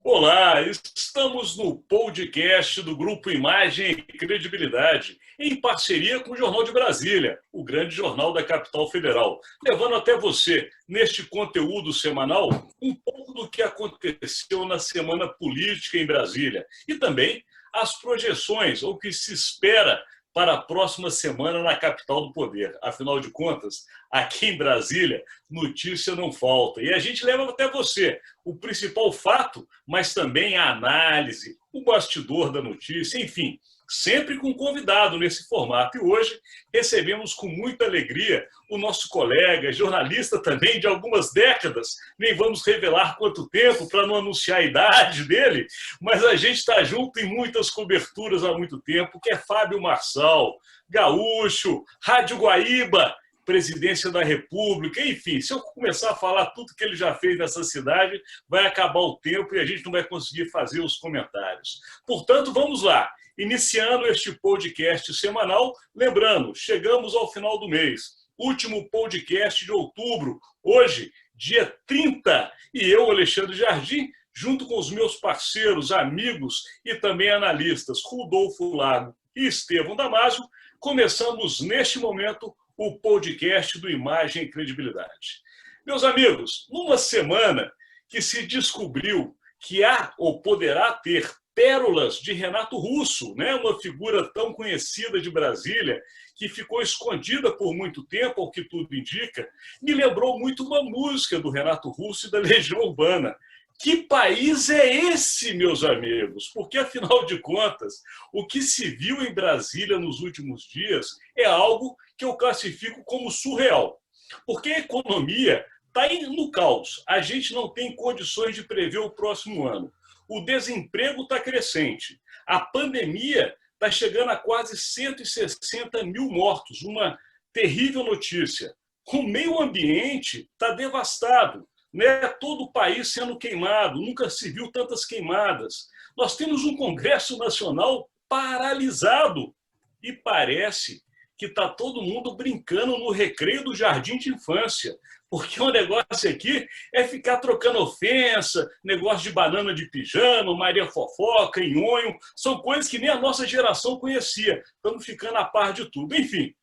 Olá, estamos no podcast do Grupo Imagem e Credibilidade, em parceria com o Jornal de Brasília, o grande jornal da capital federal, levando até você, neste conteúdo semanal, um pouco do que aconteceu na semana política em Brasília e também as projeções, ou o que se espera para a próxima semana na capital do poder. Afinal de contas, aqui em Brasília, notícia não falta. E a gente leva até você o principal fato, mas também a análise, o bastidor da notícia, enfim, sempre com convidado nesse formato. E hoje recebemos com muita alegria o nosso colega, jornalista também de algumas décadas, nem vamos revelar quanto tempo para não anunciar a idade dele, mas a gente está junto em muitas coberturas há muito tempo, que é Fábio Marçal, gaúcho, Rádio Guaíba, Presidência da República, enfim, se eu começar a falar tudo que ele já fez nessa cidade, vai acabar o tempo e a gente não vai conseguir fazer os comentários. Portanto, vamos lá. Iniciando este podcast semanal, lembrando, chegamos ao final do mês, último podcast de outubro, hoje, dia 30, e eu, Alexandre Jardim, junto com os meus parceiros, amigos e também analistas, Rodolfo Lago e Estevão Damasio, começamos neste momento o podcast do Imagem e Credibilidade. Meus amigos, numa semana que se descobriu que há ou poderá ter pérolas de Renato Russo, né? Uma figura tão conhecida de Brasília, que ficou escondida por muito tempo, ao que tudo indica, me lembrou muito uma música do Renato Russo e da Legião Urbana. Que país é esse, meus amigos? Porque, afinal de contas, o que se viu em Brasília nos últimos dias é algo que eu classifico como surreal. Porque a economia está no caos. A gente não tem condições de prever o próximo ano. O desemprego está crescente. A pandemia está chegando a quase 160 mil mortos. Uma terrível notícia. O meio ambiente está devastado. Né? Todo o país sendo queimado, nunca se viu tantas queimadas. Nós temos um Congresso Nacional paralisado e parece que está todo mundo brincando no recreio do jardim de infância, porque o negócio aqui é ficar trocando ofensa, negócio de banana de pijama, Maria Fofoca, nhonho, são coisas que nem a nossa geração conhecia. Estamos ficando a par de tudo. Enfim,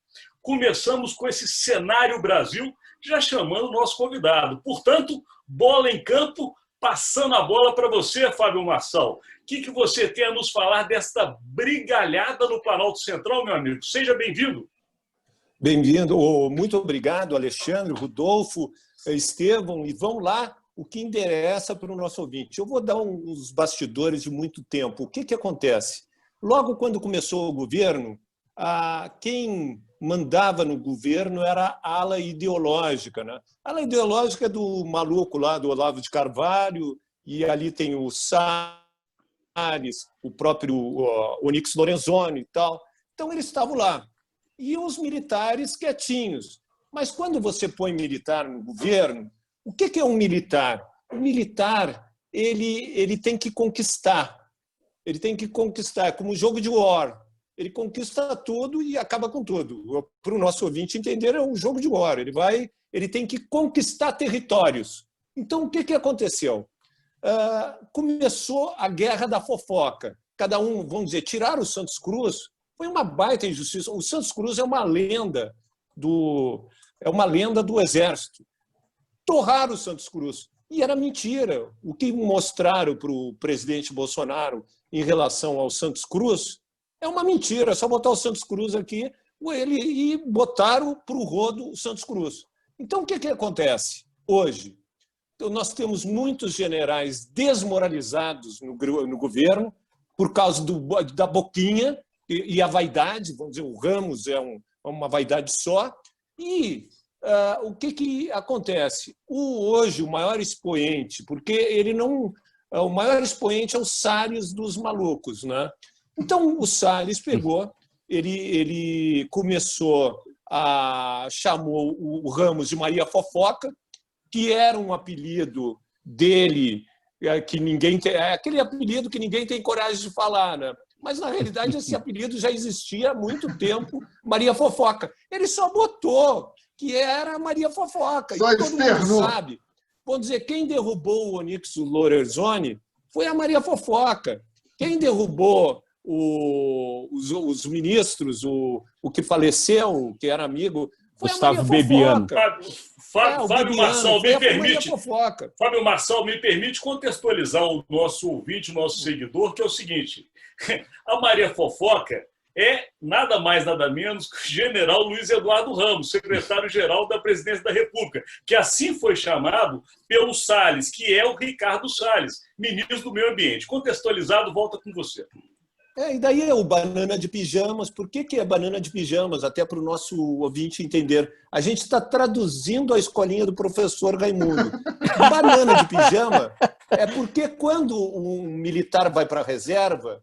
começamos com esse cenário Brasil, já chamando o nosso convidado. Portanto, bola em campo, passando a bola para você, Fábio Marçal. O que você tem a nos falar desta brigalhada no Planalto Central, meu amigo? Seja bem-vindo. Bem-vindo. Muito obrigado, Alexandre, Rodolfo, Estevão. E vamos lá, o que interessa para o nosso ouvinte. Eu vou dar uns bastidores de muito tempo. O que acontece? Logo quando começou o governo, quem mandava no governo era a ala ideológica. Né? A ala ideológica é do maluco lá, do Olavo de Carvalho, e ali tem o Salles, o próprio Onyx Lorenzoni e tal. Então, eles estavam lá. E os militares quietinhos. Mas quando você põe militar no governo, o que é um militar? O militar ele tem que conquistar. Ele tem que conquistar, é como um jogo de war. Ele conquista tudo e acaba com tudo. Para o nosso ouvinte entender, é um jogo de war. Ele tem que conquistar territórios. Então, o que aconteceu? Começou a guerra da fofoca. Cada um, vamos dizer, tiraram o Santos Cruz. Foi uma baita injustiça. O Santos Cruz é uma lenda do Exército. Torraram o Santos Cruz. E era mentira. O que mostraram para o presidente Bolsonaro em relação ao Santos Cruz é uma mentira, é só botar o Santos Cruz aqui e botaram para o rodo o Santos Cruz. Então, o que acontece hoje? Então, nós temos muitos generais desmoralizados no governo por causa da boquinha e a vaidade, vamos dizer, o Ramos é uma vaidade só. E o que acontece? Hoje, o maior expoente, porque ele não... O maior expoente é o Salles dos malucos, né? Então, o Salles pegou, ele chamou o Ramos de Maria Fofoca, que era um apelido dele, que ninguém tem, aquele apelido que ninguém tem coragem de falar, né? Mas, na realidade, esse apelido já existia há muito tempo, Maria Fofoca. Ele só botou que era Maria Fofoca. Só e todo externou. mundo sabe. Vamos dizer, quem derrubou o Onyx Lorenzoni foi a Maria Fofoca. Quem derrubou os ministros, o que faleceu, que era amigo, foi Gustavo a Maria Bebiano. Fofoca. Fábio Marçal, me permite. Fofoca. Fábio Marçal, me permite contextualizar o nosso ouvinte, o nosso seguidor, que é o seguinte: a Maria Fofoca é nada mais, nada menos que o general Luiz Eduardo Ramos, secretário-geral da Presidência da República, que assim foi chamado pelo Salles, que é o Ricardo Salles, ministro do Meio Ambiente. Contextualizado, volta com você. E daí é o banana de pijamas. Por que é banana de pijamas? Até para o nosso ouvinte entender. A gente está traduzindo a escolinha do professor Raimundo. Banana de pijama é porque quando um militar vai para a reserva,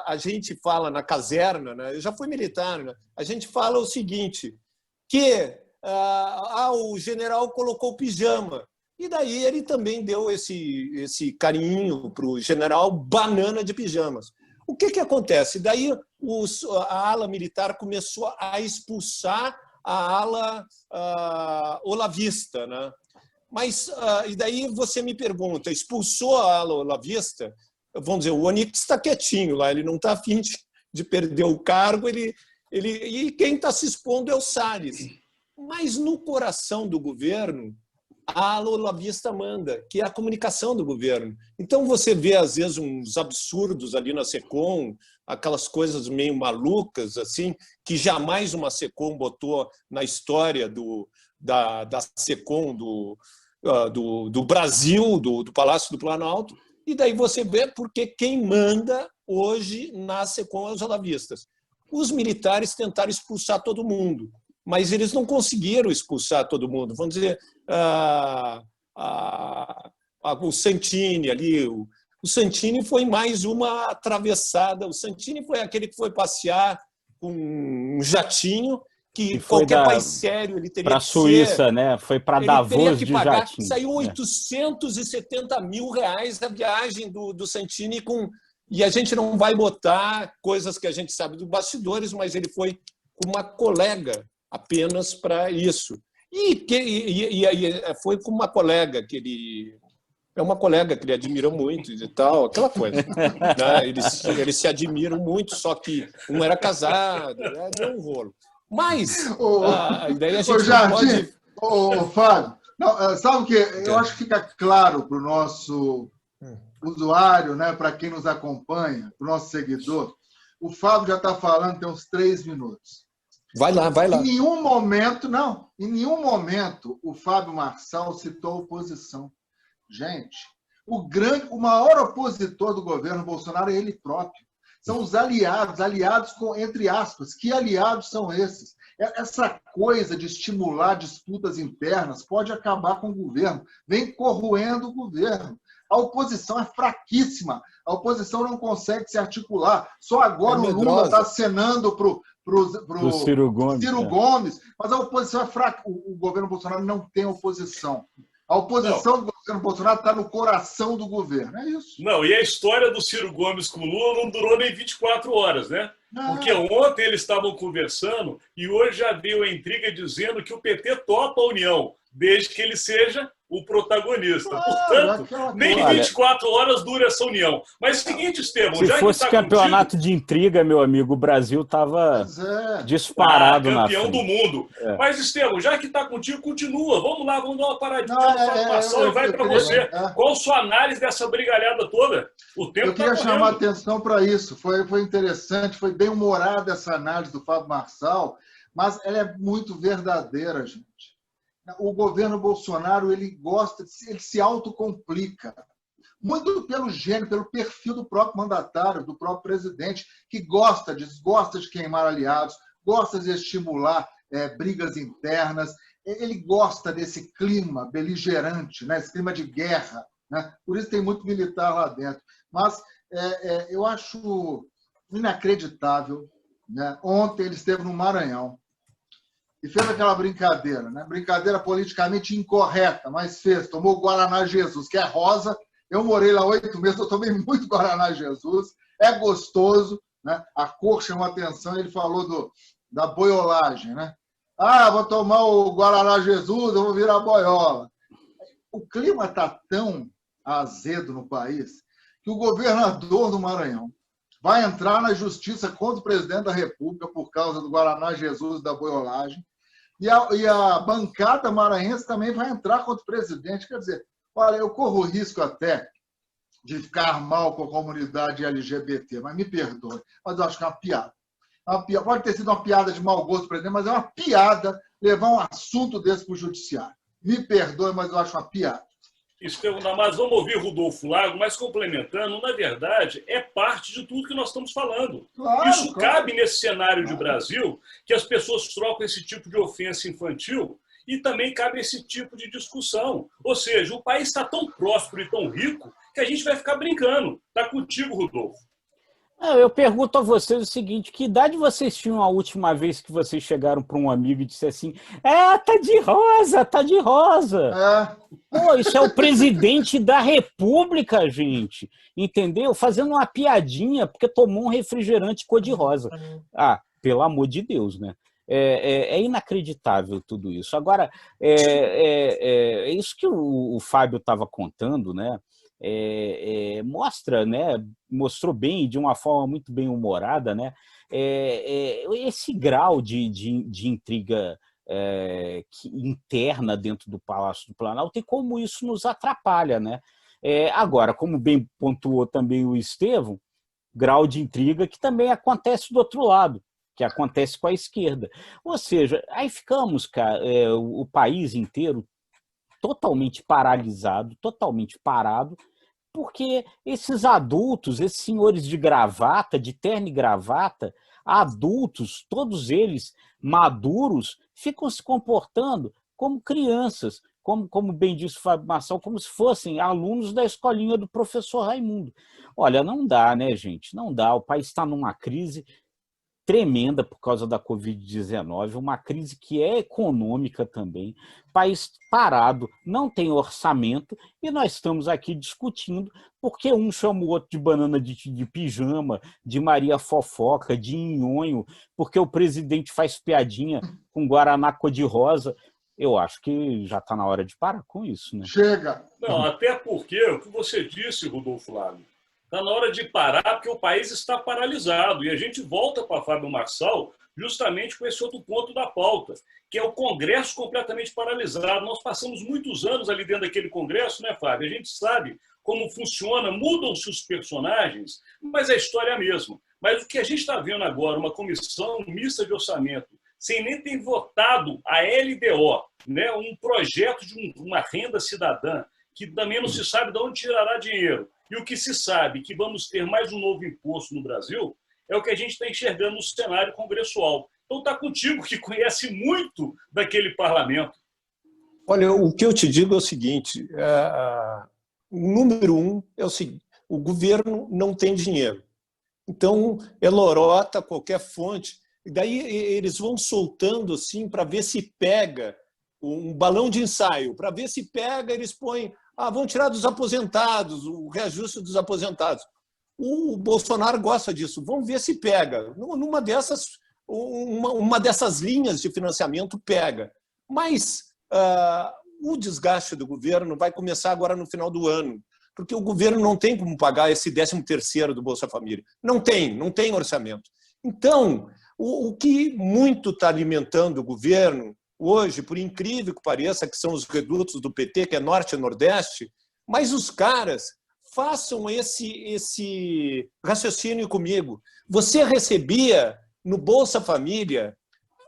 a gente fala na caserna, né? Eu já fui militar, né? A gente fala o seguinte, que o general colocou pijama. E daí ele também deu esse carinho para o general banana de pijamas. O que acontece? Daí a ala militar começou a expulsar a ala olavista, né? Mas, e daí você me pergunta, expulsou a ala olavista? Vamos dizer, o Onyx está quietinho lá, ele não está afim de perder o cargo, e quem está se expondo é o Salles. Mas no coração do governo, a ala olavista manda, que é a comunicação do governo. Então você vê, às vezes, uns absurdos ali na SECOM, aquelas coisas meio malucas, assim, que jamais uma SECOM botou na história da SECOM do Brasil, do Palácio do Planalto. E daí você vê porque quem manda hoje na SECOM é os olavistas. Os militares tentaram expulsar todo mundo, mas eles não conseguiram expulsar todo mundo. Vamos dizer, o Santini ali, o Santini foi mais uma atravessada. O Santini foi aquele que foi passear com um jatinho que qualquer país sério ele teria para a Suíça, né? Foi para Davos de jatinho. Saiu R$870 mil a viagem do Santini e a gente não vai botar coisas que a gente sabe dos bastidores, mas ele foi com uma colega apenas para isso. E foi com uma colega que ele... É uma colega que ele admira muito e tal, aquela coisa. Né? Eles se admiram muito, só que um era casado, né? Deu um rolo. Mas, daí a gente Jardim, Fábio, não, sabe o que? Eu acho que fica claro para o nosso usuário, né, para quem nos acompanha, para o nosso seguidor. O Fábio já está falando tem uns 3 minutos. Vai lá. Em nenhum momento o Fábio Marçal citou oposição. Gente, o maior opositor do governo Bolsonaro é ele próprio. São os aliados com, entre aspas. Que aliados são esses? Essa coisa de estimular disputas internas pode acabar com o governo. Vem corroendo o governo. A oposição é fraquíssima. A oposição não consegue se articular. Só agora o Lula está acenando para o Ciro Gomes. Mas a oposição é fraca. O governo Bolsonaro não tem oposição. A oposição do governo Bolsonaro está no coração do governo. É isso. Não, e a história do Ciro Gomes com o Lula não durou nem 24 horas, né? Porque ontem eles estavam conversando e hoje já veio a intriga dizendo que o PT topa a união, desde que ele seja o protagonista. Portanto, nem 24 horas dura essa união. Mas é o seguinte, Estevão... Se fosse campeonato de intriga, meu amigo, o Brasil estava disparado na frente. Campeão do mundo. Mas, Estevão, já que está contigo, continua. Vamos lá, vamos dar uma paradinha e vai para você. Qual sua análise dessa brigalhada toda? O tempo eu queria chamar a atenção para isso. Foi interessante, foi bem humorada essa análise do Fábio Marçal, mas ela é muito verdadeira, gente. O governo Bolsonaro ele se autocomplica. Muito pelo gênero, pelo perfil do próprio mandatário, do próprio presidente, que gosta de queimar aliados, gosta de estimular brigas internas. Ele gosta desse clima beligerante, né? Esse clima de guerra. Né? Por isso tem muito militar lá dentro. Mas eu acho inacreditável. Né? Ontem ele esteve no Maranhão e fez aquela brincadeira, né? Brincadeira politicamente incorreta, mas fez. Tomou o Guaraná Jesus, que é rosa. Eu morei lá 8 meses, eu tomei muito Guaraná Jesus. É gostoso, né? A cor chamou a atenção, ele falou da boiolagem. Né? Vou tomar o Guaraná Jesus, eu vou virar boiola. O clima está tão azedo no país, que o governador do Maranhão vai entrar na justiça contra o presidente da República por causa do Guaraná Jesus e da boiolagem, e a bancada maranhense também vai entrar contra o presidente. Quer dizer, olha, eu corro o risco até de ficar mal com a comunidade LGBT, mas me perdoe, mas eu acho que é uma piada. Pode ter sido uma piada de mau gosto, presidente, mas é uma piada levar um assunto desse para o judiciário. Me perdoe, mas eu acho uma piada. Estevão Damasio, vamos ouvir Rodolfo Lago, mas complementando, na verdade, é parte de tudo que nós estamos falando. Claro, Isso claro. cabe nesse cenário de Brasil, que as pessoas trocam esse tipo de ofensa infantil e também cabe esse tipo de discussão. Ou seja, o país está tão próspero e tão rico que a gente vai ficar brincando. Está contigo, Rodolfo. Eu pergunto a vocês o seguinte: que idade vocês tinham a última vez que vocês chegaram para um amigo e disseram assim: tá de rosa, tá de rosa. Pô, isso é o presidente da República, gente. Entendeu? Fazendo uma piadinha porque tomou um refrigerante cor-de-rosa. Pelo amor de Deus, né? É inacreditável tudo isso. Agora, é isso que o Fábio estava contando, né? Mostra, né? Mostrou bem, de uma forma muito bem humorada, né? Esse grau de intriga interna dentro do Palácio do Planalto e como isso nos atrapalha, né? Agora, como bem pontuou também o Estevão, grau de intriga que também acontece do outro lado, que acontece com a esquerda. Ou seja, aí ficamos, cara, o país inteiro totalmente paralisado, totalmente parado, porque esses adultos, esses senhores de gravata, de terno e gravata, adultos, todos eles maduros, ficam se comportando como crianças, como bem disse o Fábio Marçal, como se fossem alunos da escolinha do professor Raimundo. Olha, não dá, né, gente? Não dá. O país está numa crise tremenda por causa da Covid-19, uma crise que é econômica também, país parado, não tem orçamento, e nós estamos aqui discutindo porque um chama o outro de banana de pijama, de Maria Fofoca, de nhonho, porque o presidente faz piadinha com Guaraná cor-de-rosa. Eu acho que já está na hora de parar com isso, né? Chega! Não, até porque o que você disse, Rodolfo Lago, está na hora de parar, porque o país está paralisado. E a gente volta para Fábio Marçal justamente com esse outro ponto da pauta, que é o Congresso completamente paralisado. Nós passamos muitos anos ali dentro daquele Congresso, né, Fábio? A gente sabe como funciona, mudam-se os personagens, mas a história é a mesma. Mas o que a gente está vendo agora, uma comissão mista de orçamento, sem nem ter votado a LDO, né, um projeto de uma renda cidadã, que também não se sabe de onde tirará dinheiro. E o que se sabe que vamos ter mais um novo imposto no Brasil é o que a gente está enxergando no cenário congressual. Então está contigo, que conhece muito daquele parlamento. Olha, o que eu te digo é o seguinte, número um é o seguinte: o governo não tem dinheiro. Então, lorota qualquer fonte, e daí eles vão soltando assim para ver se pega um balão de ensaio, para ver se pega, eles põem, vão tirar dos aposentados, o reajuste dos aposentados. O Bolsonaro gosta disso, vamos ver se pega. Numa dessas, uma dessas linhas de financiamento pega. Mas o desgaste do governo vai começar agora no final do ano, porque o governo não tem como pagar esse 13º do Bolsa Família. Não tem orçamento. Então, o que muito está alimentando o governo hoje, por incrível que pareça, que são os redutos do PT, que é Norte e Nordeste, mas os caras façam esse raciocínio comigo. Você recebia no Bolsa Família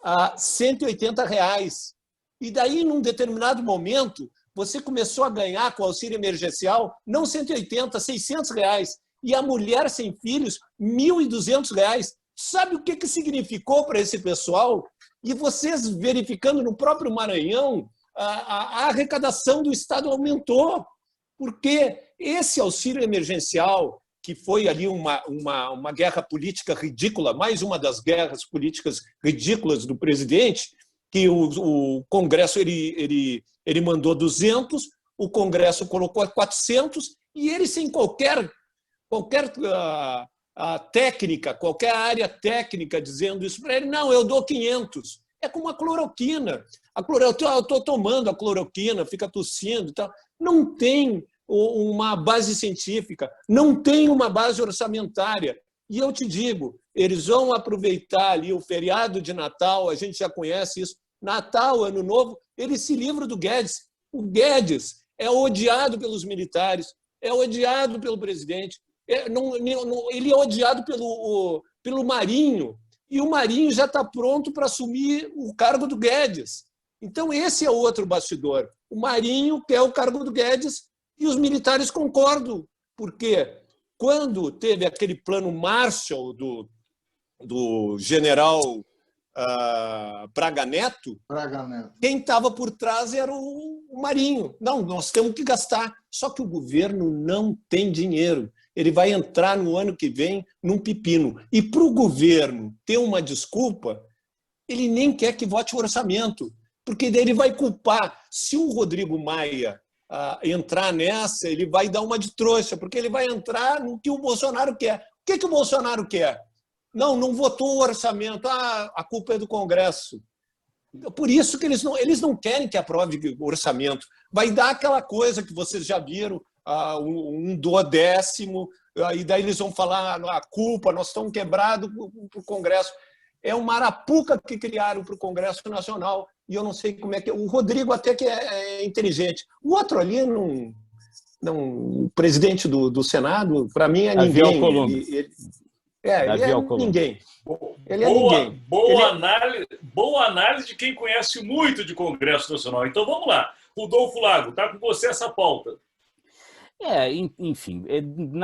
R$180, e daí, num determinado momento, você começou a ganhar com o auxílio emergencial, não 180, R$600, e a mulher sem filhos, R$1.200. Sabe o que significou para esse pessoal? E vocês verificando no próprio Maranhão, a arrecadação do Estado aumentou, porque esse auxílio emergencial, que foi ali uma guerra política ridícula, mais uma das guerras políticas ridículas do presidente, que o Congresso ele mandou 200, o Congresso colocou 400, e ele, sem qualquer técnica, qualquer área técnica dizendo isso para ele, não, eu dou 500. É como a cloroquina. Eu estou tomando a cloroquina, fica tossindo e tal. Não tem uma base científica, não tem uma base orçamentária. E eu te digo, eles vão aproveitar ali o feriado de Natal, a gente já conhece isso, Natal, Ano Novo, eles se livram do Guedes. O Guedes é odiado pelos militares, é odiado pelo presidente, ele é odiado pelo Marinho, e o Marinho já está pronto para assumir o cargo do Guedes. Então, esse é outro bastidor. O Marinho quer o cargo do Guedes e os militares concordam, porque quando teve aquele plano Marshall do general Braga Neto, quem estava por trás era o Marinho. Não, nós temos que gastar. Só que o governo não tem dinheiro. Ele vai entrar no ano que vem num pepino. E para o governo ter uma desculpa, ele nem quer que vote o orçamento, porque daí ele vai culpar. Se o Rodrigo Maia entrar nessa, ele vai dar uma de trouxa, porque ele vai entrar no que o Bolsonaro quer. O que o Bolsonaro quer? Não votou o orçamento. A culpa é do Congresso. Por isso que eles não querem que aprove o orçamento. Vai dar aquela coisa que vocês já viram, um duodécimo, e daí eles vão falar a culpa, nós estamos quebrados para o Congresso. É uma arapuca que criaram para o Congresso Nacional, e eu não sei como é que... O Rodrigo até que é inteligente. O outro ali, o presidente do Senado, para mim, é ninguém. Ele é ninguém. Ele é ninguém. Boa análise de quem conhece muito de Congresso Nacional. Então, vamos lá. Rodolfo Lago, está com você essa pauta. Enfim,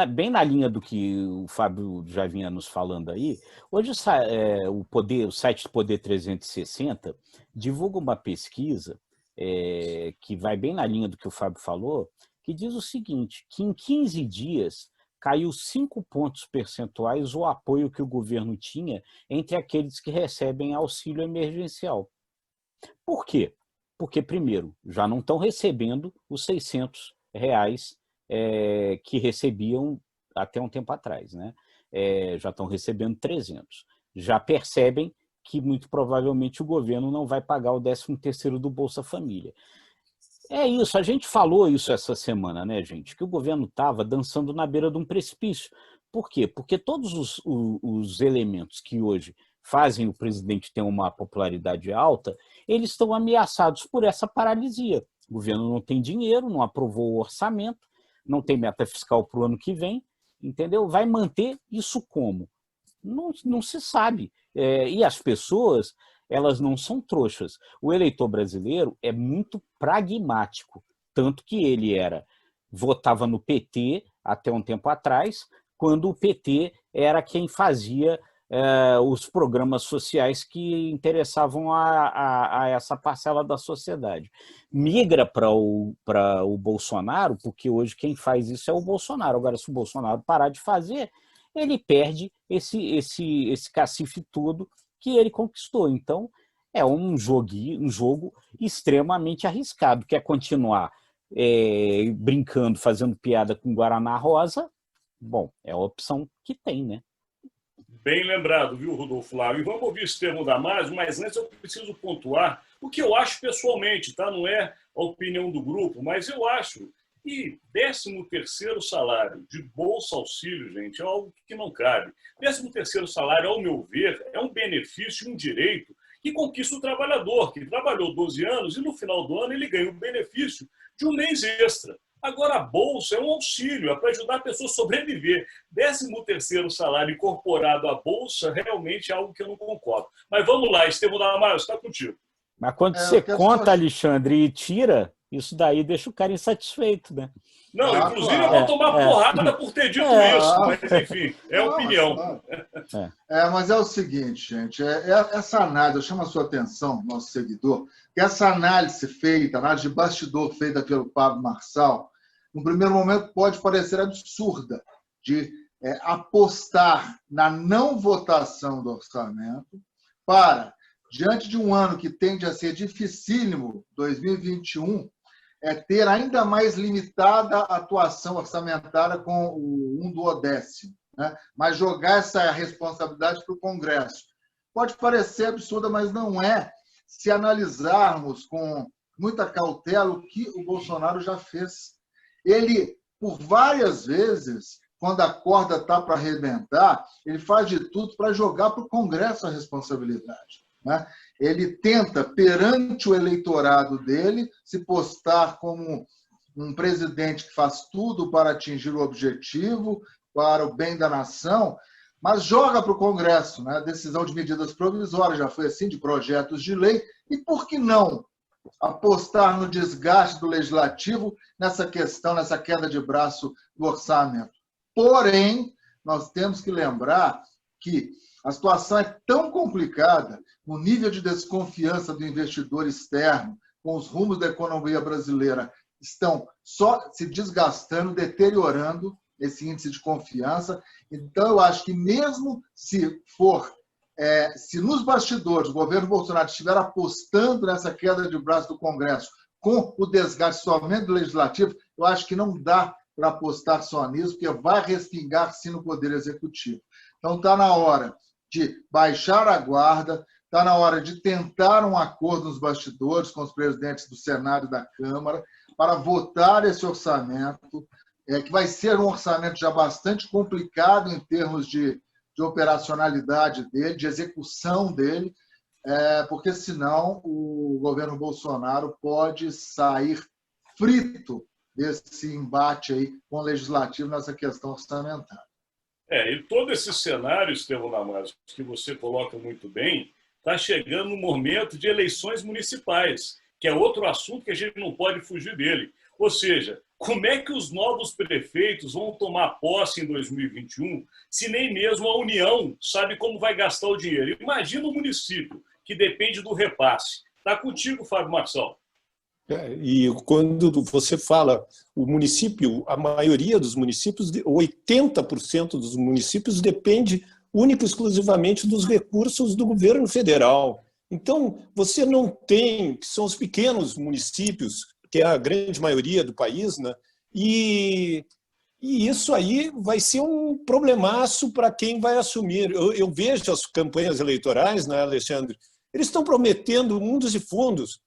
bem na linha do que o Fábio já vinha nos falando aí, hoje o site Poder 360 divulga uma pesquisa que vai bem na linha do que o Fábio falou, que diz o seguinte, que em 15 dias caiu 5 pontos percentuais o apoio que o governo tinha entre aqueles que recebem auxílio emergencial. Por quê? Porque, primeiro, já não estão recebendo os R$600 que recebiam até um tempo atrás, né? Já estão recebendo 300. Já percebem que, muito provavelmente, o governo não vai pagar o 13º do Bolsa Família. É isso, a gente falou isso essa semana, né, gente? Que o governo estava dançando na beira de um precipício. Por quê? Porque todos os elementos que hoje fazem o presidente ter uma popularidade alta, eles estão ameaçados por essa paralisia. O governo não tem dinheiro, não aprovou o orçamento, não tem meta fiscal para o ano que vem, entendeu? Vai manter isso como? Não se sabe. E as pessoas, elas não são trouxas. O eleitor brasileiro é muito pragmático, tanto que ele votava no PT até um tempo atrás, quando o PT era quem fazia os programas sociais que interessavam a essa parcela da sociedade. Migra para o Bolsonaro, porque hoje quem faz isso é o Bolsonaro. Agora, se o Bolsonaro parar de fazer, ele perde esse cacife todo que ele conquistou. Então, é um jogo extremamente arriscado. Quer continuar brincando, fazendo piada com Guaraná Rosa? Bom, é a opção que tem, né? Bem lembrado, viu, Rodolfo Lago? E vamos ouvir esse termo da Damaso, mas antes eu preciso pontuar o que eu acho pessoalmente, tá? Não é a opinião do grupo, mas eu acho que 13º salário de Bolsa Auxílio, gente, é algo que não cabe. 13º salário, ao meu ver, é um benefício, um direito que conquista o trabalhador, que trabalhou 12 anos e no final do ano ele ganha o benefício de um mês extra. Agora, a Bolsa é um auxílio, é para ajudar a pessoa a sobreviver. 13º salário incorporado à Bolsa realmente é algo que eu não concordo. Mas vamos lá, Estevão Damaso, está contigo. Mas quando você conta, Alexandre, e tira, isso daí deixa o cara insatisfeito, né? Não, inclusive eu vou tomar porrada por ter dito isso, mas enfim, opinião. Mas é o seguinte, gente, essa análise, eu chamo a sua atenção, nosso seguidor, que essa análise feita, análise de bastidor feita pelo Pablo Marçal, no primeiro momento pode parecer absurda, de apostar na não votação do orçamento para, diante de um ano que tende a ser dificílimo, 2021, ter ainda mais limitada a atuação orçamentária com o 1/10, né? Mas jogar essa responsabilidade para o Congresso. Pode parecer absurda, mas não é, se analisarmos com muita cautela o que o Bolsonaro já fez. Ele, por várias vezes, quando a corda está para arrebentar, ele faz de tudo para jogar para o Congresso a responsabilidade, né? Ele tenta, perante o eleitorado dele, se postar como um presidente que faz tudo para atingir o objetivo, para o bem da nação, mas joga para o Congresso, né? A decisão de medidas provisórias já foi assim, de projetos de lei, e por que não apostar no desgaste do legislativo nessa questão, nessa queda de braço do orçamento? Porém, nós temos que lembrar que a situação é tão complicada, o nível de desconfiança do investidor externo com os rumos da economia brasileira estão só se desgastando, deteriorando esse índice de confiança. Então, eu acho que mesmo se nos bastidores o governo Bolsonaro estiver apostando nessa queda de braço do Congresso com o desgaste somente do Legislativo, eu acho que não dá para apostar só nisso, porque vai respingar sim no Poder Executivo. Então, está na hora de baixar a guarda, está na hora de tentar um acordo nos bastidores com os presidentes do Senado e da Câmara para votar esse orçamento, que vai ser um orçamento já bastante complicado em termos de operacionalidade dele, de execução dele, porque senão o governo Bolsonaro pode sair frito desse embate aí com o legislativo nessa questão orçamentária. E todo esse cenário, Estevão Damaso, que você coloca muito bem, está chegando no momento de eleições municipais, que é outro assunto que a gente não pode fugir dele. Ou seja, como é que os novos prefeitos vão tomar posse em 2021 se nem mesmo a União sabe como vai gastar o dinheiro? Imagina o município, que depende do repasse. Está contigo, Fábio Marçal. E quando você fala o município, a maioria dos municípios, 80% dos municípios depende única e exclusivamente dos recursos do governo federal. Então, você não tem, que são os pequenos municípios, que é a grande maioria do país, né? E isso aí vai ser um problemaço para quem vai assumir. Eu vejo as campanhas eleitorais, né, Alexandre? Eles estão prometendo mundos e fundos.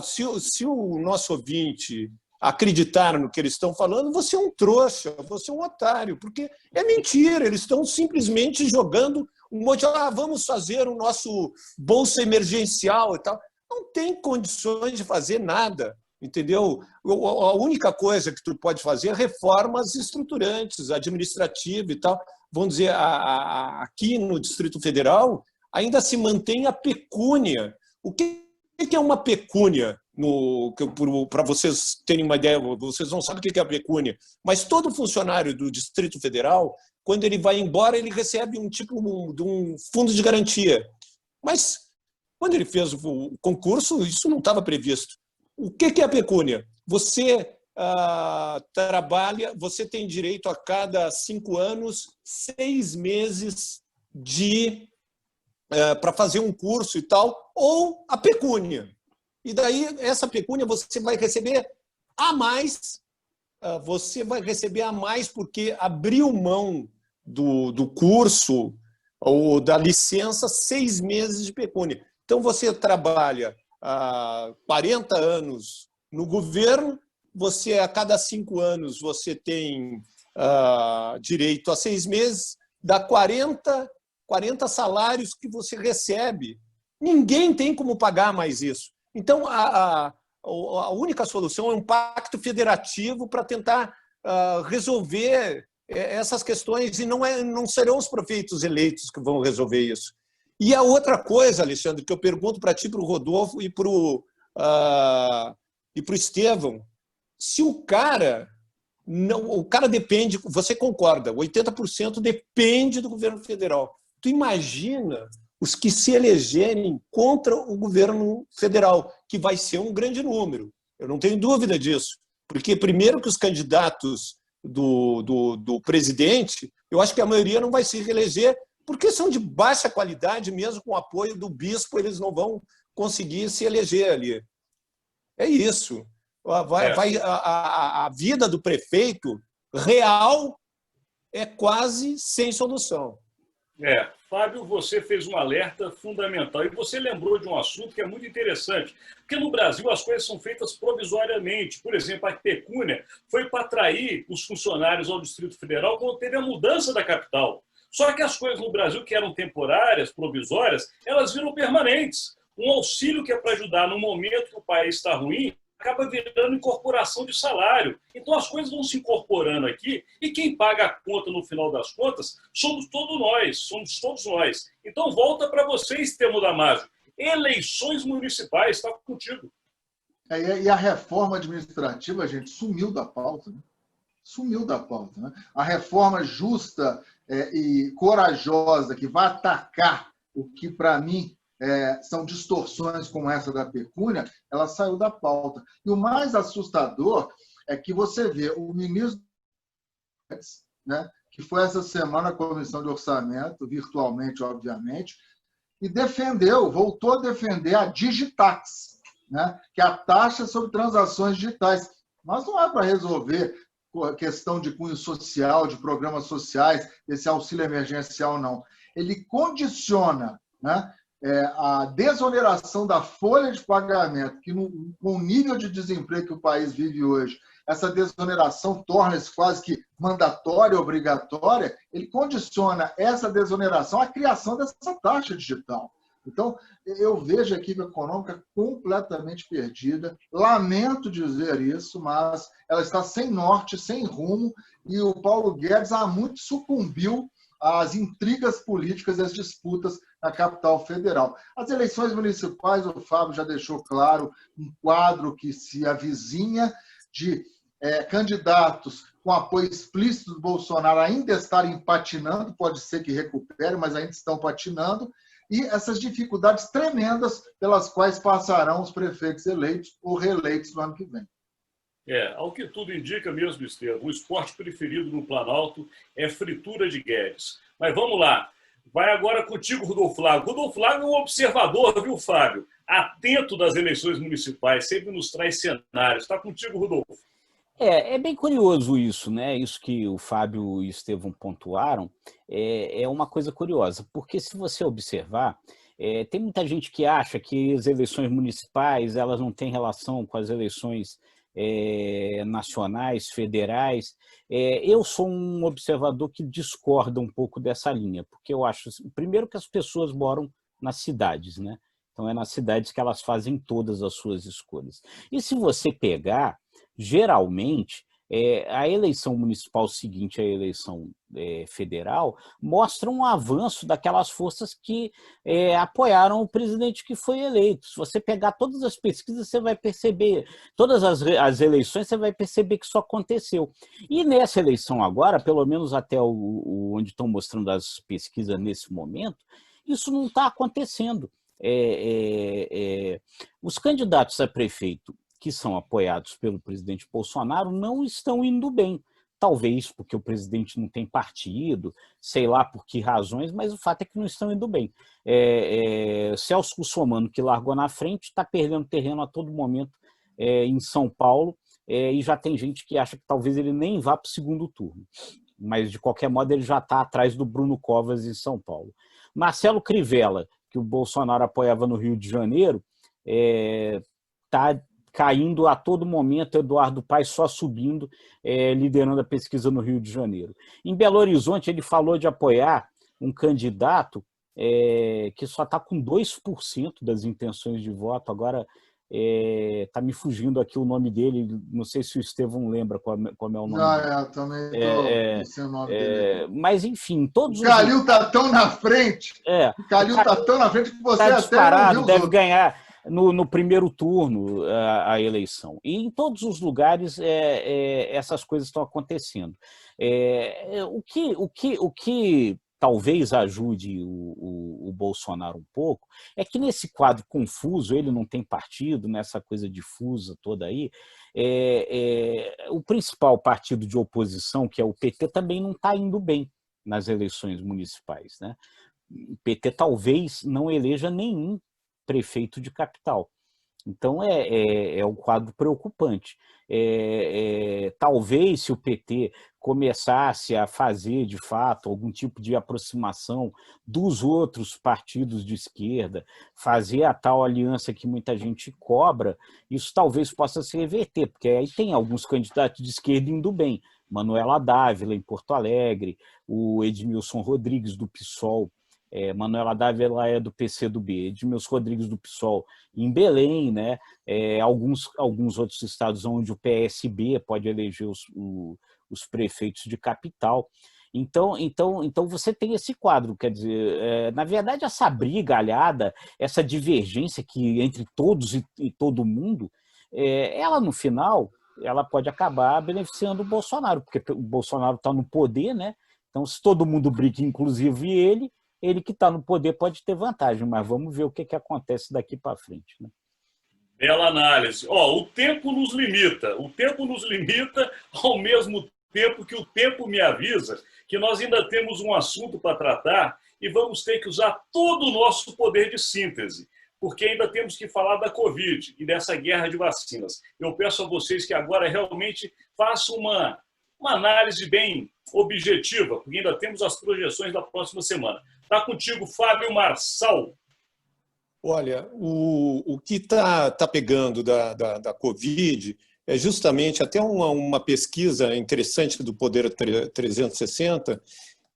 Se o nosso ouvinte acreditar no que eles estão falando, você é um trouxa, você é um otário, porque é mentira, eles estão simplesmente jogando um monte de vamos fazer o nosso bolsa emergencial e tal. Não tem condições de fazer nada, entendeu? A única coisa que tu pode fazer é reformas estruturantes, administrativas e tal. Vamos dizer, aqui no Distrito Federal ainda se mantém a pecúnia. O que é uma pecúnia? Para vocês terem uma ideia, vocês não sabem o que é a pecúnia, mas todo funcionário do Distrito Federal, quando ele vai embora, ele recebe um tipo de um fundo de garantia. Mas, quando ele fez o concurso, isso não estava previsto. O que é a pecúnia? Você trabalha, você tem direito a cada 5 anos, 6 meses para fazer um curso e tal, ou a pecúnia. E daí, essa pecúnia você vai receber a mais, porque abriu mão do curso ou da licença 6 meses de pecúnia. Então, você trabalha 40 anos no governo, você, a cada 5 anos, você tem direito a 6 meses, dá 40 salários que você recebe. Ninguém tem como pagar mais isso. Então, a única solução é um pacto federativo para tentar resolver essas questões, e não serão os prefeitos eleitos que vão resolver isso. E a outra coisa, Alexandre, que eu pergunto para ti, para o Rodolfo e para o Estevão, se o cara depende, você concorda, 80% depende do governo federal. Tu imagina os que se elegerem contra o governo federal, que vai ser um grande número. Eu não tenho dúvida disso. Porque, primeiro, que os candidatos do presidente, eu acho que a maioria não vai se reeleger, porque são de baixa qualidade, mesmo com o apoio do bispo, eles não vão conseguir se eleger ali. É isso. A vida do prefeito real é quase sem solução. Fábio, você fez um alerta fundamental e você lembrou de um assunto que é muito interessante, porque no Brasil as coisas são feitas provisoriamente. Por exemplo, a pecúnia foi para atrair os funcionários ao Distrito Federal quando teve a mudança da capital. Só que as coisas no Brasil que eram temporárias, provisórias, elas viram permanentes. Um auxílio que é para ajudar no momento que o país está ruim, acaba virando incorporação de salário. Então as coisas vão se incorporando aqui e quem paga a conta no final das contas somos todos nós. Então volta para você, Estevão Damasio. Eleições municipais, está contigo. E a reforma administrativa, gente, sumiu da pauta, né? Sumiu da pauta, né? A reforma justa e corajosa que vai atacar o que, para mim, são distorções como essa da pecúnia, ela saiu da pauta. E o mais assustador é que você vê o ministro, né, que foi essa semana à Comissão de Orçamento, virtualmente, obviamente, e voltou a defender a Digitax, né, que é a taxa sobre transações digitais. Mas não é para resolver a questão de cunho social, de programas sociais, esse auxílio emergencial, não. Ele condiciona, né, a desoneração da folha de pagamento, que com o nível de desemprego que o país vive hoje, essa desoneração torna-se quase que mandatória, obrigatória, ele condiciona essa desoneração à criação dessa taxa digital. Então, eu vejo a equipe econômica completamente perdida. Lamento dizer isso, mas ela está sem norte, sem rumo, e o Paulo Guedes há muito sucumbiu às intrigas políticas e às disputas na capital federal. As eleições municipais, o Fábio já deixou claro, um quadro que se avizinha de candidatos com apoio explícito do Bolsonaro ainda estarem patinando, pode ser que recupere, mas ainda estão patinando, e essas dificuldades tremendas pelas quais passarão os prefeitos eleitos ou reeleitos no ano que vem. Ao que tudo indica mesmo, Estevam, o esporte preferido no Planalto é fritura de Guedes. Mas vamos lá. Vai agora contigo, Rodolfo Flávio. Rodolfo Flávio é um observador, viu, Fábio? Atento das eleições municipais, sempre nos traz cenários. Está contigo, Rodolfo. É bem curioso isso, né? Isso que o Fábio e o Estevão pontuaram é uma coisa curiosa, porque se você observar, tem muita gente que acha que as eleições municipais elas não têm relação com as eleições nacionais, federais. Eu sou um observador que discorda um pouco dessa linha, porque eu acho, primeiro, que as pessoas moram nas cidades, né? Então é nas cidades que elas fazem todas as suas escolhas. E se você pegar, geralmente, a eleição municipal seguinte à eleição federal mostra um avanço daquelas forças que apoiaram o presidente que foi eleito. Se você pegar todas as pesquisas, você vai perceber, todas as eleições, você vai perceber que isso aconteceu. E nessa eleição agora, pelo menos até onde estão mostrando as pesquisas nesse momento, isso não está acontecendo. Os candidatos a prefeito que são apoiados pelo presidente Bolsonaro não estão indo bem. Talvez porque o presidente não tem partido, sei lá por que razões, mas o fato é que não estão indo bem. Celso Russomano, que largou na frente, está perdendo terreno a todo momento em São Paulo, e já tem gente que acha que talvez ele nem vá para o segundo turno. Mas, de qualquer modo, ele já está atrás do Bruno Covas em São Paulo. Marcelo Crivella, que o Bolsonaro apoiava no Rio de Janeiro, está caindo a todo momento. Eduardo Paes só subindo, liderando a pesquisa no Rio de Janeiro. Em Belo Horizonte, ele falou de apoiar um candidato que só está com 2% das intenções de voto. Agora está me fugindo aqui o nome dele, não sei se o Estevão lembra como é o nome dele. Também estou sem o nome dele. Mas, enfim, todos o Calil está tão na frente, o Calil está tão na frente que você tá até não viu deve ganhar no primeiro turno a eleição. E em todos os lugares essas coisas estão acontecendo. O que talvez ajude o Bolsonaro um pouco é que nesse quadro confuso, ele não tem partido, nessa coisa difusa toda aí, o principal partido de oposição, que é o PT, também não está indo bem nas eleições municipais, né? O PT talvez não eleja nenhum prefeito de capital. Então, é um quadro preocupante. Talvez, se o PT começasse a fazer, de fato, algum tipo de aproximação dos outros partidos de esquerda, fazer a tal aliança que muita gente cobra, isso talvez possa se reverter, porque aí tem alguns candidatos de esquerda indo bem. Manuela Dávila, em Porto Alegre, o Edmilson Rodrigues, do PSOL, Manuela Dávila é do PCdoB, Edmilson Rodrigues do PSOL em Belém, né? Alguns outros estados onde o PSB pode eleger os prefeitos de capital. Então você tem esse quadro, quer dizer, na verdade essa briga alhada, essa divergência que entre todos e todo mundo, ela no final ela pode acabar beneficiando o Bolsonaro, porque o Bolsonaro está no poder, né? Então se todo mundo briga, inclusive ele que está no poder pode ter vantagem, mas vamos ver o que acontece daqui para frente, né? Bela análise. O tempo nos limita. O tempo nos limita ao mesmo tempo que o tempo me avisa que nós ainda temos um assunto para tratar e vamos ter que usar todo o nosso poder de síntese, porque ainda temos que falar da Covid e dessa guerra de vacinas. Eu peço a vocês que agora realmente façam uma análise bem objetiva, porque ainda temos as projeções da próxima semana. Está contigo, Fábio Marçal. Olha, o que está pegando da Covid é justamente até uma pesquisa interessante do Poder 360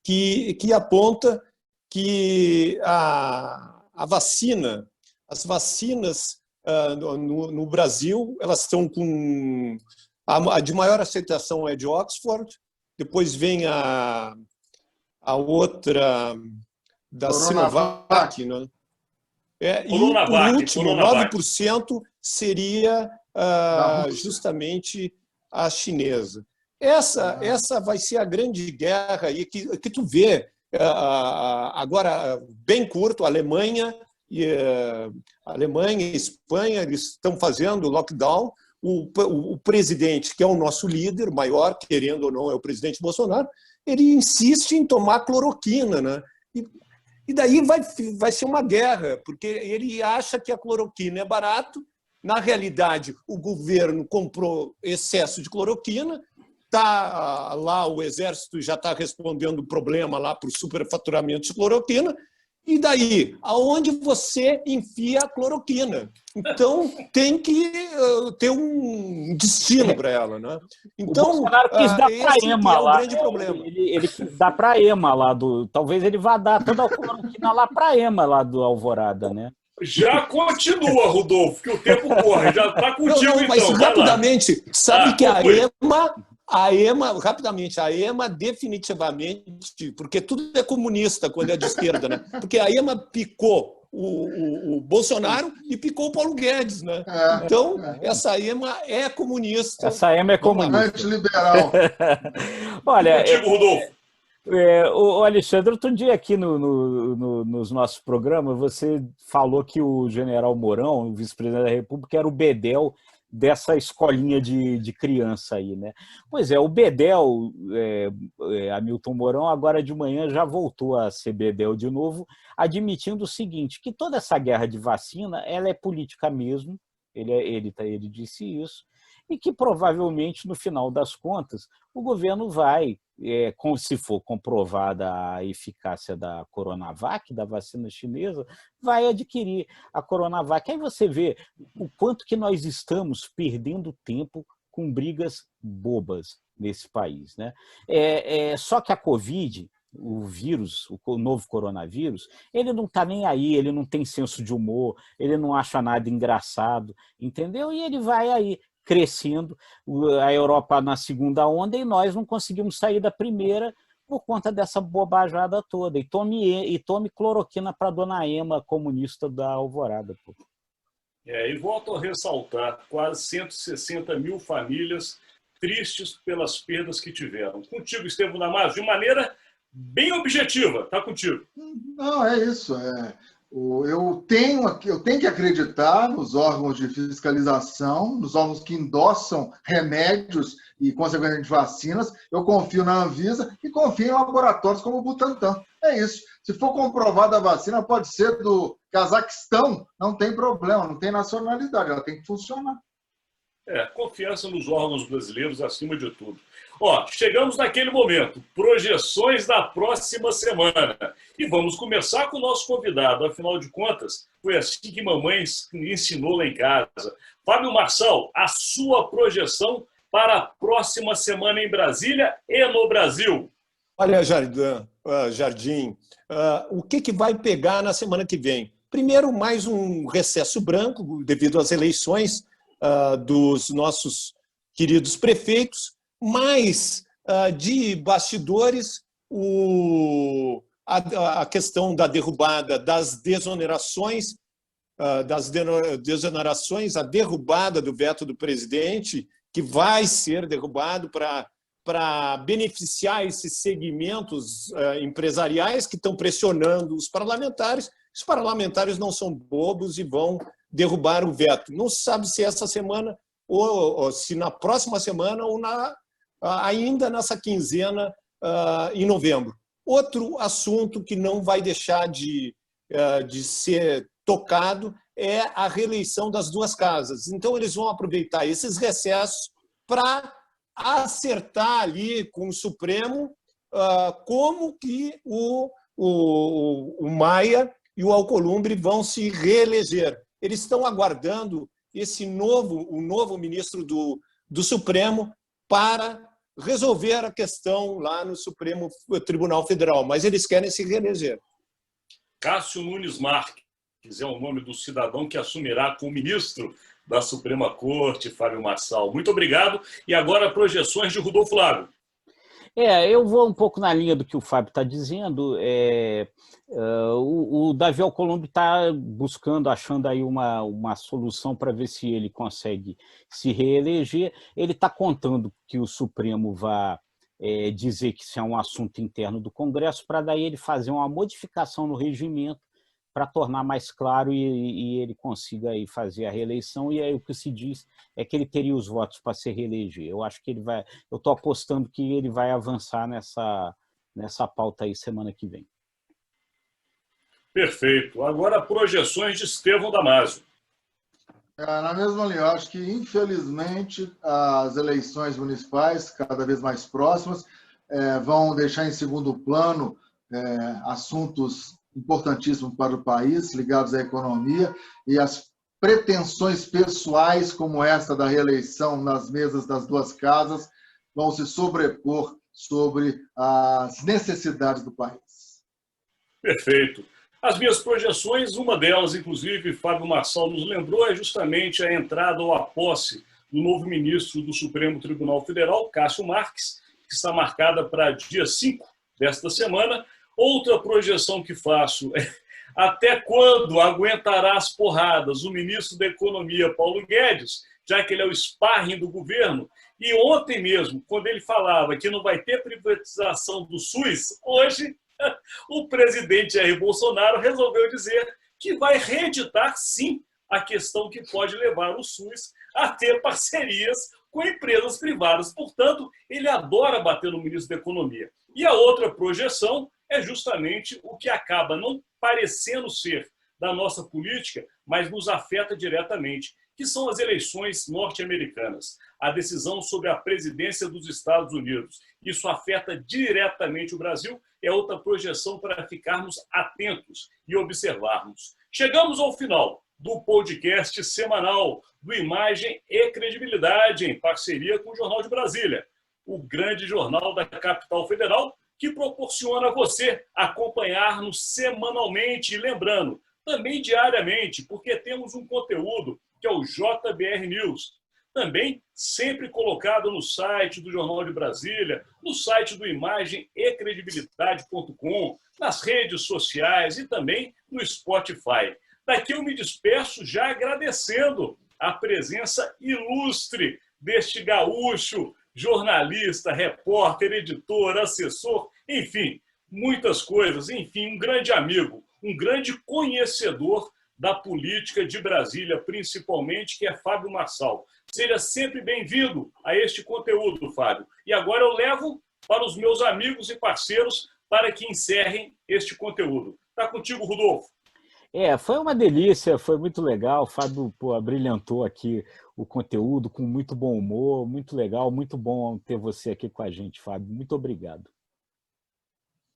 que aponta que as vacinas no Brasil, elas estão com... A de maior aceitação é de Oxford, depois vem a outra da Sinovac, né? E, por último, 9% seria justamente a chinesa. Essa vai ser a grande guerra aí que tu vê agora, bem curto, Alemanha e Espanha, eles estão fazendo lockdown. O presidente, que é o nosso líder maior, querendo ou não, é o presidente Bolsonaro, ele insiste em tomar cloroquina, né? E daí vai ser uma guerra, porque ele acha que a cloroquina é barato. Na realidade, o governo comprou excesso de cloroquina, lá o Exército já está respondendo o problema lá para o superfaturamento de cloroquina, e daí, aonde você enfia a cloroquina? Então, tem que ter um destino para ela, né? Então, o Bolsonaro quis dar para a EMA lá. Grande problema. Ele quis dar para a EMA lá talvez ele vá dar toda a cloroquina lá para a EMA lá do Alvorada, né? Já continua, Rodolfo, que o tempo corre. Já está contigo, não, mas então. rapidamente, sabe que a EMA definitivamente, porque tudo é comunista quando é de esquerda, né? Porque a EMA picou o Bolsonaro e picou o Paulo Guedes, né? Então, essa EMA é comunista. Essa EMA é comunista. Antiliberal. Olha, contigo, Rodolfo. O Alexandre, outro dia aqui nos nossos programas, você falou que o general Mourão, o vice-presidente da República, era o bedel dessa escolinha de criança aí, né? Pois é, o bedel, Hamilton Mourão, agora de manhã já voltou a ser bedel de novo, admitindo o seguinte, que toda essa guerra de vacina, ela é política mesmo, ele disse isso, e que provavelmente, no final das contas, o governo vai, se for comprovada a eficácia da Coronavac, da vacina chinesa, vai adquirir a Coronavac. Aí você vê o quanto que nós estamos perdendo tempo com brigas bobas nesse país, né? Só que a Covid, o vírus, o novo coronavírus, ele não está nem aí, ele não tem senso de humor, ele não acha nada engraçado, entendeu? E ele vai aí crescendo, a Europa na segunda onda e nós não conseguimos sair da primeira por conta dessa bobajada toda. E tome cloroquina para a dona Ema, comunista da Alvorada. Pô. E volto a ressaltar, quase 160 mil famílias tristes pelas perdas que tiveram. Contigo, Estevão Damasio, de maneira bem objetiva, tá contigo. Não, é isso. Eu tenho que acreditar nos órgãos de fiscalização, nos órgãos que endossam remédios e, consequentemente, vacinas. Eu confio na Anvisa e confio em laboratórios como o Butantan. É isso. Se for comprovada a vacina, pode ser do Cazaquistão, não tem problema, não tem nacionalidade, ela tem que funcionar. Confiança nos órgãos brasileiros acima de tudo. Chegamos naquele momento, projeções da próxima semana. E vamos começar com o nosso convidado, afinal de contas, foi assim que mamãe ensinou lá em casa. Fábio Marçal, a sua projeção para a próxima semana em Brasília e no Brasil. Olha, Jardim, o que vai pegar na semana que vem? Primeiro, mais um recesso branco devido às eleições dos nossos queridos prefeitos, mas de bastidores a questão da derrubada das desonerações, a derrubada do veto do presidente, que vai ser derrubado para beneficiar esses segmentos empresariais que estão pressionando os parlamentares. Os parlamentares não são bobos e vão derrubar o veto. Não se sabe se essa semana, ou se na próxima semana, ou ainda nessa quinzena em novembro. Outro assunto que não vai deixar de ser tocado é a reeleição das duas casas. Então, eles vão aproveitar esses recessos para acertar ali com o Supremo como que o Maia e o Alcolumbre vão se reeleger. Eles estão aguardando o novo ministro do Supremo para resolver a questão lá no Supremo Tribunal Federal, mas eles querem se reeleger. Cássio Nunes Marques é o nome do cidadão que assumirá como ministro da Suprema Corte, Fábio Marçal. Muito obrigado. E agora projeções de Rodolfo Lago. Eu vou um pouco na linha do que o Fábio está dizendo. O Davi Alcolumbre está achando aí uma solução para ver se ele consegue se reeleger. Ele está contando que o Supremo vá dizer que isso é um assunto interno do Congresso, para daí ele fazer uma modificação no regimento para tornar mais claro e ele consiga aí fazer a reeleição. E aí o que se diz é que ele teria os votos para se reeleger. Eu acho que ele vai. Eu estou apostando que ele vai avançar nessa pauta aí semana que vem. Perfeito. Agora projeções de Estevão Damasio. Na mesma linha, eu acho que, infelizmente, as eleições municipais, cada vez mais próximas, vão deixar em segundo plano assuntos importantíssimos para o país, ligados à economia, e as pretensões pessoais, como esta da reeleição nas mesas das duas casas, vão se sobrepor sobre as necessidades do país. Perfeito. As minhas projeções, uma delas, inclusive, Fábio Marçal nos lembrou, é justamente a entrada ou a posse do novo ministro do Supremo Tribunal Federal, Cássio Marques, que está marcada para dia 5 desta semana. Outra projeção que faço é até quando aguentará as porradas o ministro da Economia, Paulo Guedes, já que ele é o sparring do governo. E ontem mesmo, quando ele falava que não vai ter privatização do SUS, hoje o presidente Jair Bolsonaro resolveu dizer que vai reeditar, sim, a questão que pode levar o SUS a ter parcerias com empresas privadas. Portanto, ele adora bater no ministro da Economia. E a outra projeção é justamente o que acaba não parecendo ser da nossa política, mas nos afeta diretamente, que são as eleições norte-americanas. A decisão sobre a presidência dos Estados Unidos. Isso afeta diretamente o Brasil. É outra projeção para ficarmos atentos e observarmos. Chegamos ao final do podcast semanal do Imagem e Credibilidade, em parceria com o Jornal de Brasília, o grande jornal da capital federal, que proporciona a você acompanhar-nos semanalmente. E lembrando, também diariamente, porque temos um conteúdo que é o JBR News, também sempre colocado no site do Jornal de Brasília, no site do imagemecredibilidade.com, nas redes sociais e também no Spotify. Daqui eu me despeço já agradecendo a presença ilustre deste gaúcho, jornalista, repórter, editor, assessor, enfim, muitas coisas. Enfim, um grande amigo, um grande conhecedor da política de Brasília, principalmente, que é Fábio Marçal. Seja sempre bem-vindo a este conteúdo, Fábio. E agora eu levo para os meus amigos e parceiros para que encerrem este conteúdo. Está contigo, Rodolfo. Foi uma delícia, foi muito legal. O Fábio brilhantou aqui o conteúdo com muito bom humor, muito legal, muito bom ter você aqui com a gente, Fábio. Muito obrigado.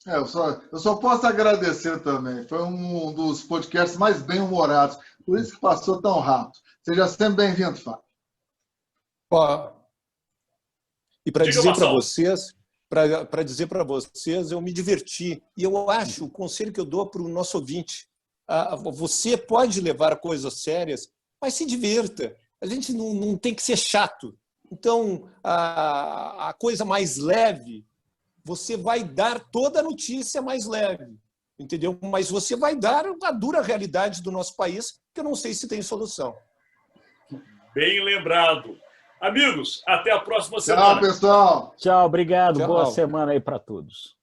Eu só posso agradecer também. Foi um dos podcasts mais bem-humorados, por isso que passou tão rápido. Seja sempre bem-vindo, Fábio. E para dizer para vocês, eu me diverti. E eu acho, o conselho que eu dou para o nosso ouvinte, você pode levar coisas sérias, mas se divirta. A gente não tem que ser chato. Então, a coisa mais leve, você vai dar toda a notícia mais leve, entendeu? Mas você vai dar a dura realidade do nosso país, que eu não sei se tem solução. Bem lembrado. Amigos, até a próxima semana. Tchau, pessoal. Tchau, obrigado. Tchau. Boa semana aí para todos.